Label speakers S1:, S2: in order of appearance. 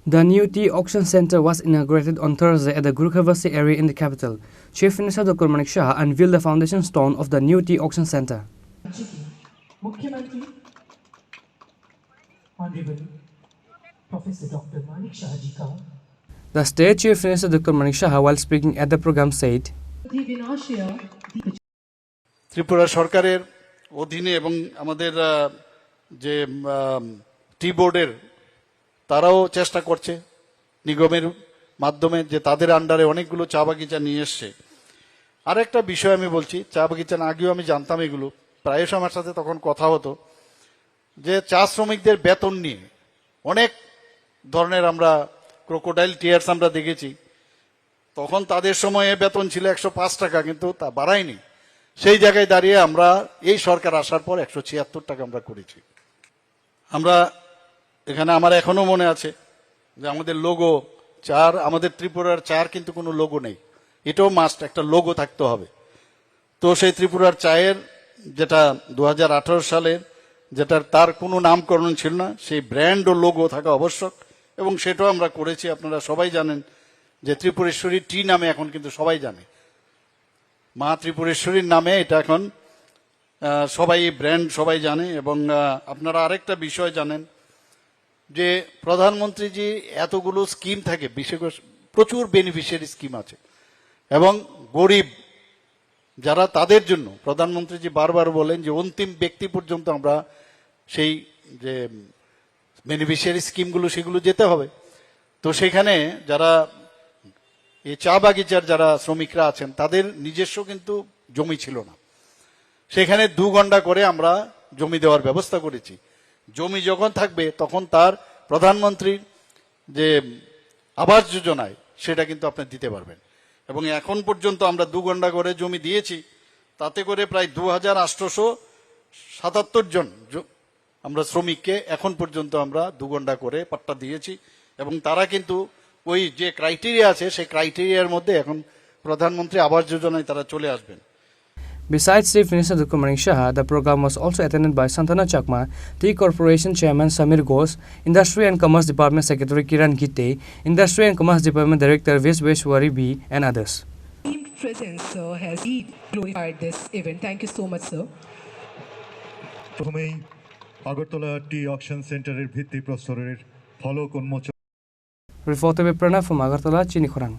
S1: The new tea auction center was inaugurated on Thursday at the Guru Khavasi area in the capital. Chief Minister Dr. Manik Shah unveiled the foundation stone of the new tea auction center. The State Chief Minister Dr. Manik Shah, while speaking at the program, said,
S2: Tripura সরকারের অধীনে এবং আমাদের যে টি বোর্ডের তারাও চেষ্টা করছে নিগমের মাধ্যমে যে তাদের আন্ডারে অনেকগুলো চা বাগিচা নিয়ে এসছে। আর একটা বিষয় আমি বলছি, চা বাগিচা আগেও আমি জানতাম এগুলো, প্রায়শ আমার সাথে তখন কথা হতো যে চা শ্রমিকদের বেতন নিয়ে অনেক ধরনের আমরা ক্রোকোডাইল টিয়ার্স আমরা দেখেছি। তখন তাদের সময়ে বেতন ছিল 105 টাকা, কিন্তু তা বাড়ায়নি। সেই জায়গায় দাঁড়িয়ে আমরা এই সরকার আসার পর 176 টাকা আমরা করেছি। আমরা এখানে আমার এখনো মনে আছে যে আমাদের লোগো চার, আমাদের ত্রিপুরার চার কিন্তু কোনো লোগো নেই, এটাও মাস্ট একটা লোগো থাকতে হবে। তো সেই ত্রিপুরার চায়ের যেটা 2018 সালের যেটার তার কোনো নামকরণ ছিল না, সেই ব্র্যান্ড ও লোগো থাকা আবশ্যক এবং সেটাও আমরা করেছি। আপনারা সবাই জানেন যে ত্রিপুরেশ্বরী টি নামে এখন কিন্তু সবাই জানে, মা ত্রিপুরেশ্বরীর নামে এটা এখন সবাই ব্র্যান্ড সবাই জানে। এবং আপনারা আরেকটা বিষয় জানেন যে প্রধানমন্ত্রীজি এতগুলো স্কিম থাকে, বিশেষ প্রচুর বেনিফিশিয়ারি স্কিম আছে এবং গরিব যারা তাদের জন্য প্রধানমন্ত্রীজি বারবার বলেন যে অন্তিম ব্যক্তি পর্যন্ত আমরা সেই যে বেনিফিশিয়ারি স্কিমগুলো সেগুলো যেতে হবে। তো সেখানে যারা এই চা বাগিচার যারা শ্রমিকরা আছেন তাদের নিজস্ব কিন্তু জমি ছিল না, সেখানে 2 ঘন্টা করে আমরা জমি দেওয়ার ব্যবস্থা করেছি। জমি যখন থাকবে তখন তার প্রধানমন্ত্রীর যে আবাস যোজনায় সেটা কিন্তু আপনি দিতে পারবেন। এবং এখন পর্যন্ত আমরা 2 ঘন্টা করে জমি দিয়েছি, তাতে করে প্রায় 2877 জন আমরা শ্রমিককে এখন পর্যন্ত আমরা 2 ঘন্টা করে পাট্টা দিয়েছি এবং তারা কিন্তু ওই যে ক্রাইটেরিয়া আছে সেই ক্রাইটেরিয়ার মধ্যে এখন প্রধানমন্ত্রী আবাস যোজনায় তারা চলে আসবেন।
S1: Besides Chief Minister Dr. Manik Shah, the program was also attended by Santana Chakma, Tea Corporation Chairman Samir Ghosh, Industry and Commerce Department Secretary Kiran Gite, Industry and Commerce Department Director Vishweshwari B, and others.
S3: Team presence has glorified this event. Thank you so much, sir.
S4: প্রথমেই আগরতলা টি auction সেন্টারের ভিত্তি প্রস্তরের ফলক উন্মোচন।
S1: Reported by Pranav from Agartala, Chini Khorang.